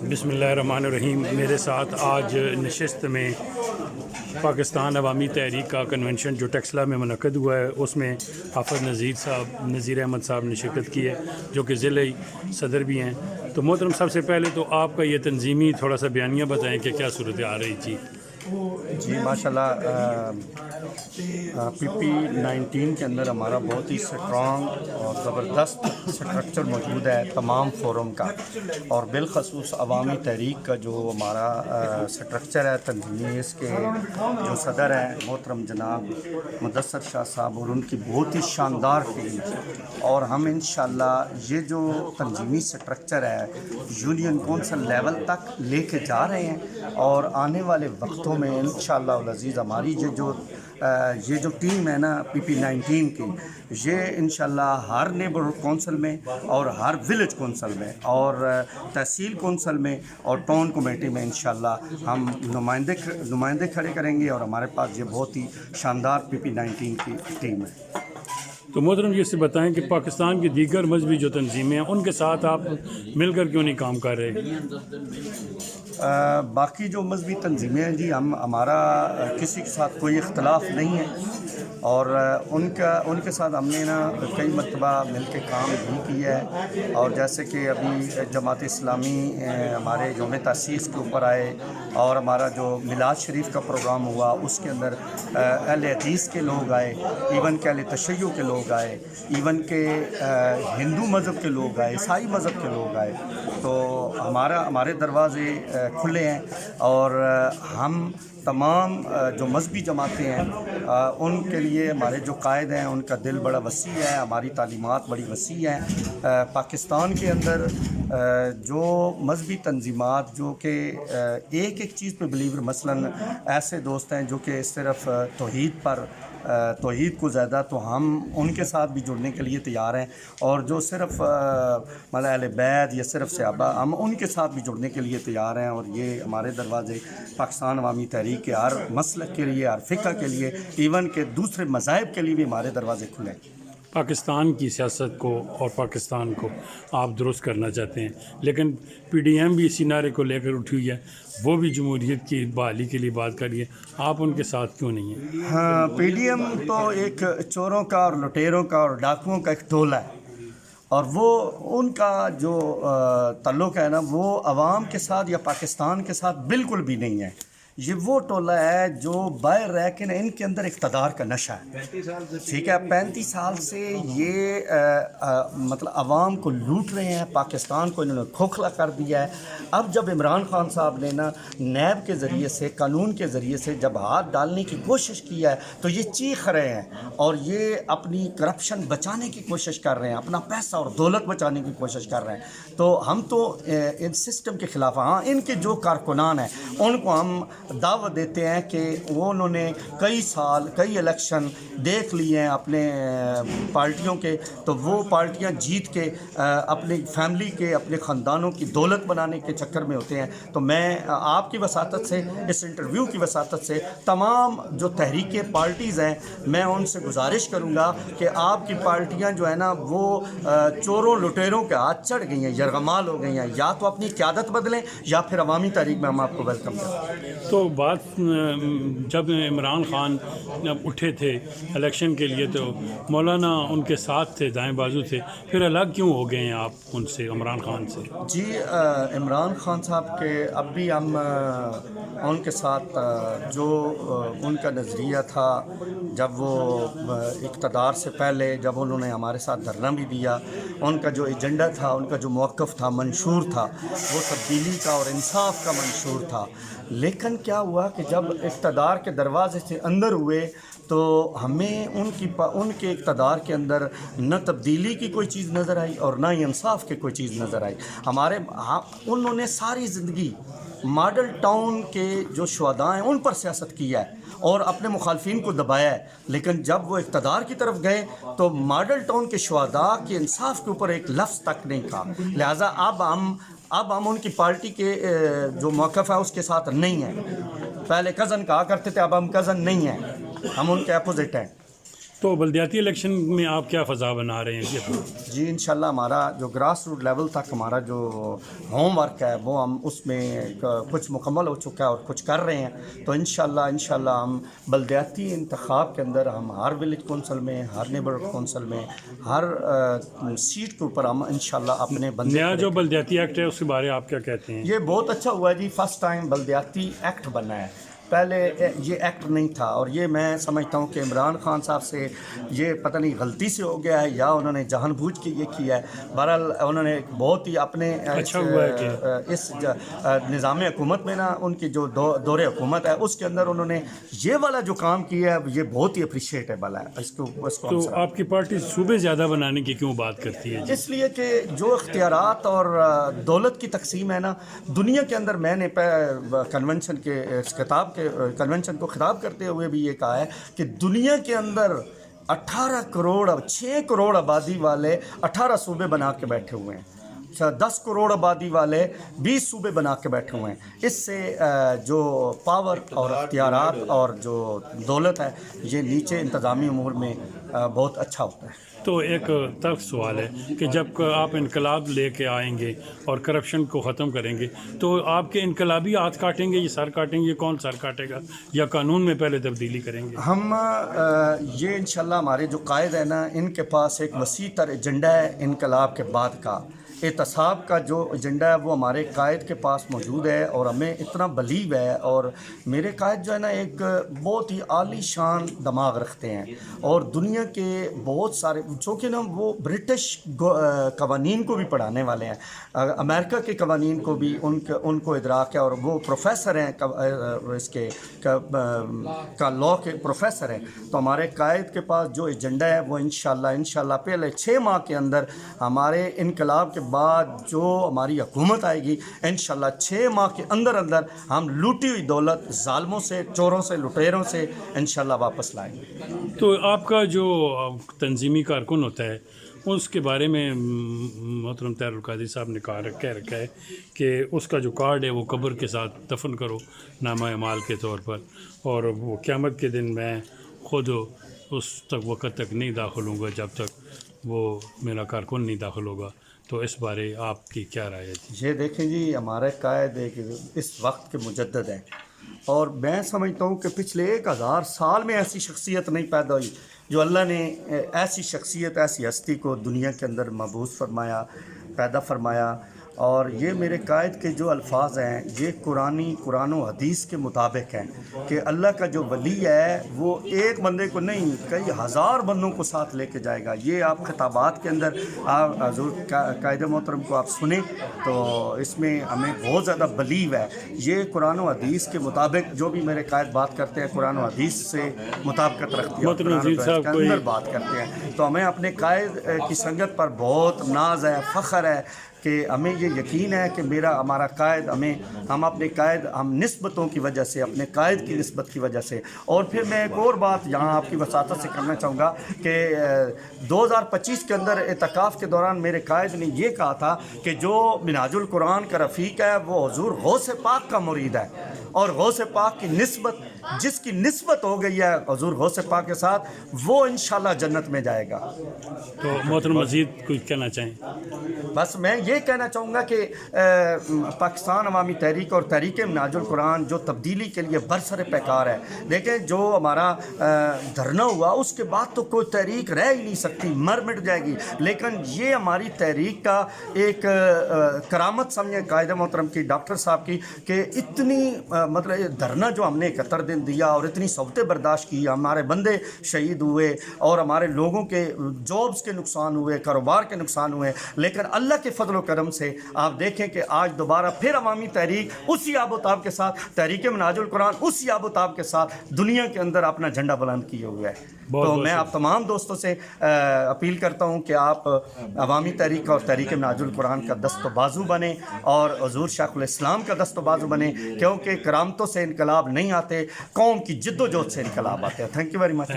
بسم اللہ الرحمن الرحیم۔ میرے ساتھ آج نشست میں پاکستان عوامی تحریک کا کنونشن جو ٹیکسلا میں منعقد ہوا ہے، اس میں حافظ نذیر احمد صاحب نے شرکت کی ہے، جو کہ ضلعی صدر بھی ہیں۔ تو محترم، سب سے پہلے تو آپ کا یہ تنظیمی تھوڑا سا بیانیہ بتائیں کہ کیا صورت آ رہی تھی؟ جی ماشاءاللہ، PP-19 کے اندر ہمارا بہت ہی اسٹرانگ اور زبردست اسٹرکچر موجود ہے تمام فورم کا، اور بالخصوص عوامی تحریک کا جو ہمارا اسٹرکچر ہے تنظیمی، اس کے جو صدر ہیں محترم جناب مدثر شاہ صاحب، اور ان کی بہت ہی شاندار ٹیم، اور ہم انشاءاللہ یہ جو تنظیمی اسٹرکچر ہے یونین کونسل لیول تک لے کے جا رہے ہیں، اور آنے والے وقتوں میں انشاءاللہ العزیز ہماری یہ جو ٹیم ہے نا PP-19 کی، یہ انشاءاللہ ہر نیبرہڈ کونسل میں اور ہر ولیج کونسل میں اور تحصیل کونسل میں اور ٹاؤن کمیٹی میں انشاءاللہ ہم نمائندے کھڑے کریں گے، اور ہمارے پاس یہ بہت ہی شاندار PP-19 کی ٹیم ہے۔ تو محترم یہ سے بتائیں کہ پاکستان کی دیگر مذہبی جو تنظیمیں ہیں ان کے ساتھ آپ مل کر کیوں نہیں کام کر رہے؟ باقی جو مذہبی تنظیمیں ہیں جی، ہمارا کسی کے ساتھ کوئی اختلاف نہیں ہے، اور ان کے ساتھ ہم نے کئی مرتبہ مل کے کام بھی کیا ہے، اور جیسے کہ ابھی جماعت اسلامی ہمارے یوم تاسیس کے اوپر آئے، اور ہمارا جو میلاد شریف کا پروگرام ہوا اس کے اندر اہل حدیث کے لوگ آئے، ایون کہ اہل تشیع کے لوگ آئے، ایون کہ ہندو مذہب کے لوگ آئے، عیسائی مذہب کے لوگ آئے، تو ہمارے دروازے کھلے ہیں، اور ہم تمام جو مذہبی جماعتیں ہیں ان کے لیے ہمارے جو قائد ہیں ان کا دل بڑا وسیع ہے، ہماری تعلیمات بڑی وسیع ہیں۔ پاکستان کے اندر جو مذہبی تنظیمات جو کہ ایک چیز پہ بلیور، مثلاً ایسے دوست ہیں جو کہ صرف توحید کو زیادہ، تو ہم ان کے ساتھ بھی جڑنے کے لیے تیار ہیں، اور جو صرف اہل بیت یا صرف صحابہ، ہم ان کے ساتھ بھی جڑنے کے لیے تیار ہیں، اور یہ ہمارے دروازے پاکستان عوامی تحریک کے ہر مسلک کے لیے، ہر فقہ کے لیے، ایون کہ دوسرے مذاہب کے لیے بھی ہمارے دروازے کھلے ہیں۔ پاکستان کی سیاست کو اور پاکستان کو آپ درست کرنا چاہتے ہیں، لیکن PDM بھی اسی نعرے کو لے کر اٹھی ہوئی ہے، وہ بھی جمہوریت کی بحالی کے لیے بات کر رہی ہے، آپ ان کے ساتھ کیوں نہیں ہیں؟ ہاں، PDM تو ایک چوروں کا اور لٹیروں کا اور ڈاکوؤں کا ایک ٹولہ ہے، اور وہ ان کا جو تعلق ہے نا وہ عوام کے ساتھ یا پاکستان کے ساتھ بالکل بھی نہیں ہے۔ یہ وہ ٹولہ ہے جو باہر رہ کے ان کے اندر اقتدار کا نشہ ہے، ٹھیک ہے، 35 سال سے یہ مطلب عوام کو لوٹ رہے ہیں، پاکستان کو انہوں نے کھوکھلا کر دیا ہے۔ اب جب عمران خان صاحب نے نیب کے ذریعے سے، قانون کے ذریعے سے جب ہاتھ ڈالنے کی کوشش کی ہے، تو یہ چیخ رہے ہیں، اور یہ اپنی کرپشن بچانے کی کوشش کر رہے ہیں، اپنا پیسہ اور دولت بچانے کی کوشش کر رہے ہیں۔ تو ہم تو ان سسٹم کے خلاف، ہاں ان کے جو کارکنان ہیں ان کو ہم دعوت دیتے ہیں کہ انہوں نے کئی الیکشن دیکھ لیے ہیں اپنے پارٹیوں کے، تو وہ پارٹیاں جیت کے اپنی فیملی کے، اپنے خاندانوں کی دولت بنانے کے چکر میں ہوتے ہیں۔ تو میں آپ کی وساطت سے، اس انٹرویو کی وساطت سے تمام جو تحریکیں پارٹیز ہیں، میں ان سے گزارش کروں گا کہ آپ کی پارٹیاں جو ہے نا وہ چوروں لٹیروں کے ہاتھ چڑھ گئی ہیں، یرغمال ہو گئی ہیں، یا تو اپنی قیادت بدلیں یا پھر عوامی تحریک میں ہم آپ کو ویلکم کریں۔ تو بات جب عمران خان اٹھے تھے الیکشن کے لیے تو مولانا ان کے ساتھ تھے، دائیں بازو تھے، پھر الگ کیوں ہو گئے ہیں آپ ان سے، عمران خان سے؟ جی، عمران خان صاحب کے اب بھی ہم ان کے ساتھ جو ان کا نظریہ تھا جب وہ اقتدار سے پہلے، جب انہوں نے ہمارے ساتھ دھرنا بھی دیا، ان کا جو ایجنڈا تھا، ان کا جو موقف تھا، منشور تھا، وہ تبدیلی کا اور انصاف کا منشور تھا۔ لیکن کیا ہوا کہ جب اقتدار کے دروازے سے اندر ہوئے تو ہمیں ان کے اقتدار کے اندر نہ تبدیلی کی کوئی چیز نظر آئی اور نہ ہی انصاف کی کوئی چیز نظر آئی۔ انہوں نے ساری زندگی ماڈل ٹاؤن کے جو شہداء ہیں ان پر سیاست کی ہے اور اپنے مخالفین کو دبایا ہے، لیکن جب وہ اقتدار کی طرف گئے تو ماڈل ٹاؤن کے شہداء کے انصاف کے اوپر ایک لفظ تک نہیں کہا۔ لہٰذا اب ہم ان کی پارٹی کے جو موقف ہے اس کے ساتھ نہیں ہیں۔ پہلے کزن کہا کرتے تھے، اب ہم کزن نہیں ہیں، ہم ان کے اپوزٹ ہیں۔ تو بلدیاتی الیکشن میں آپ کیا فضا بنا رہے ہیں؟ جی انشاءاللہ ہمارا جو گراس روٹ لیول تک ہمارا جو ہوم ورک ہے وہ ہم اس میں کچھ مکمل ہو چکا ہے اور کچھ کر رہے ہیں. تو انشاءاللہ ہم بلدیاتی انتخاب کے اندر ہم ہر ولیج کونسل میں، ہر نیبرہڈ کونسل میں، ہر سیٹ کے اوپر ہم انشاءاللہ اپنے بندے نیا جو بلدیاتی ایکٹ ہے اس کے بارے آپ کیا کہتے ہیں؟ یہ بہت اچھا ہوا ہے جی. فرسٹ ٹائم بلدیاتی ایکٹ بنا ہے. پہلے یہ ایکٹ نہیں تھا، اور یہ میں سمجھتا ہوں کہ عمران خان صاحب سے یہ پتہ نہیں غلطی سے ہو گیا ہے یا انہوں نے جان بوجھ کے یہ کیا ہے. بہرحال انہوں نے بہت ہی اپنے اچھا ہوا ہے کہ اس نظام حکومت میں نا، ان کی جو دور حکومت ہے اس کے اندر انہوں نے یہ والا جو کام کیا ہے یہ بہت ہی اپریشیٹیبل ہے. اس کو تو آپ کی پارٹی صوبے زیادہ بنانے کی کیوں بات کرتی ہے؟ اس لیے کہ جو اختیارات اور دولت کی تقسیم ہے نا دنیا کے اندر، میں نے کنونشن کے کنونشن کو خطاب کرتے ہوئے بھی یہ کہا ہے کہ دنیا کے اندر 6 کروڑ آبادی والے 18 صوبے بنا کے بیٹھے ہوئے ہیں، 10 کروڑ آبادی والے 20 صوبے بنا کے بیٹھے ہوئے ہیں. اس سے جو پاور اور اختیارات اور جو دولت ہے یہ نیچے انتظامی امور میں بہت اچھا ہوتا ہے. تو ایک تلخ سوال ہے کہ جب آپ انقلاب لے کے آئیں گے اور کرپشن کو ختم کریں گے تو آپ کے انقلابی ہاتھ کاٹیں گے، یہ سر کاٹیں گے؟ کون سر کاٹے گا؟ یا قانون میں پہلے تبدیلی کریں گے؟ ہم یہ انشاءاللہ ہمارے جو قائد ہیں نا ان کے پاس ایک وسیع تر ایجنڈا ہے. انقلاب کے بعد کا احتساب کا جو ایجنڈا ہے وہ ہمارے قائد کے پاس موجود ہے، اور ہمیں اتنا بلیو ہے. اور میرے قائد جو ہے نا ایک بہت ہی عالی شان دماغ رکھتے ہیں، اور دنیا کے بہت سارے چونکہ نا وہ برٹش قوانین کو بھی پڑھانے والے ہیں، امریکہ کے قوانین کو بھی ان کو ادراک ہے، اور وہ پروفیسر ہیں اس کے کا لاء کے پروفیسر ہیں. تو ہمارے قائد کے پاس جو ایجنڈا ہے وہ انشاءاللہ پہلے 6 ماہ کے اندر ہمارے انقلاب کے بعد جو ہماری حکومت آئے گی انشاءاللہ 6 ماہ کے اندر ہم لوٹی ہوئی دولت ظالموں سے، چوروں سے، لٹیروں سے انشاءاللہ واپس لائیں گے. تو آپ کا جو تنظیمی کارکن ہوتا ہے اس کے بارے میں محترم طاہر القادری صاحب نے کہہ رکھا ہے کہ اس کا جو کارڈ ہے وہ قبر کے ساتھ دفن کرو نامہ اعمال کے طور پر، اور وہ قیامت کے دن میں خود اس وقت تک نہیں داخل ہوں گا جب تک وہ میرا کارکن نہیں داخل ہوگا. تو اس بارے آپ کی کیا رائے ہے؟ یہ دیکھیں جی ہمارے قائد ایک اس وقت کے مجدد ہیں، اور میں سمجھتا ہوں کہ پچھلے 1000 سال میں ایسی شخصیت نہیں پیدا ہوئی جو اللہ نے ایسی شخصیت، ایسی ہستی کو دنیا کے اندر مبعوث فرمایا، پیدا فرمایا. اور یہ میرے قائد کے جو الفاظ ہیں یہ قرآن و حدیث کے مطابق ہیں کہ اللہ کا جو ولی ہے وہ ایک بندے کو نہیں کئی ہزار بندوں کو ساتھ لے کے جائے گا. یہ آپ خطابات کے اندر آپ حضور قائد محترم کو آپ سنیں تو اس میں ہمیں بہت زیادہ بلیو ہے. یہ قرآن و حدیث کے مطابق جو بھی میرے قائد بات کرتے ہیں قرآن و حدیث سے مطابقت رکھتی ہے، قرآن و حدیث کے اندر بات کرتے ہیں. تو ہمیں اپنے قائد کی سنگت پر بہت ناز ہے، فخر ہے کہ ہمیں یہ یقین ہے کہ ہمارا قائد ہم اپنے قائد ہم نسبتوں کی وجہ سے، اپنے قائد کی نسبت کی وجہ سے. اور پھر میں ایک اور بات یہاں آپ کی وساطت سے کرنا چاہوں گا کہ 2025 کے اندر اعتکاف کے دوران میرے قائد نے یہ کہا تھا کہ جو منہاج القرآن کا رفیق ہے وہ حضور غوث پاک کا مرید ہے، اور غوث پاک کی نسبت جس کی نسبت ہو گئی ہے حضور غوث پاک کے ساتھ وہ انشاءاللہ جنت میں جائے گا. تو محترم مزید کچھ کہنا چاہیں؟ بس میں یہ کہنا چاہوں گا کہ پاکستان عوامی تحریک اور تحریک منہاج القرآن جو تبدیلی کے لیے برسر پیکار ہے. دیکھیں جو ہمارا دھرنا ہوا اس کے بعد تو کوئی تحریک رہ ہی نہیں سکتی، مٹ جائے گی. لیکن یہ ہماری تحریک کا ایک کرامت سمجھیں قائد محترم کی، ڈاکٹر صاحب کی، کہ اتنی مطلب دھرنا جو ہم نے 71 دن دیا اور اتنی صوتیں برداشت کی، ہمارے بندے شہید ہوئے اور ہمارے لوگوں کے جابز کے نقصان ہوئے، کاروبار کے نقصان ہوئے، لیکن اللہ کے فضل و کرم سے آپ دیکھیں کہ آج دوبارہ پھر عوامی تحریک اسی آب و تاب کے ساتھ، تحریک منہاج القرآن اسی آب و تاب کے ساتھ دنیا کے اندر اپنا جھنڈا بلند کیے ہوئے ہے. تو میں آپ تمام دوستوں سے اپیل کرتا ہوں کہ آپ عوامی تحریک اور تحریک منہاج القرآن کا دست و بازو بنیں اور حضور شیخ الاسلام کا دست و بازو بنیں، کیونکہ کرامتوں سے انقلاب نہیں آتے، قوم کی جد و جہد سے انقلاب آتے ہیں. Thank you very much.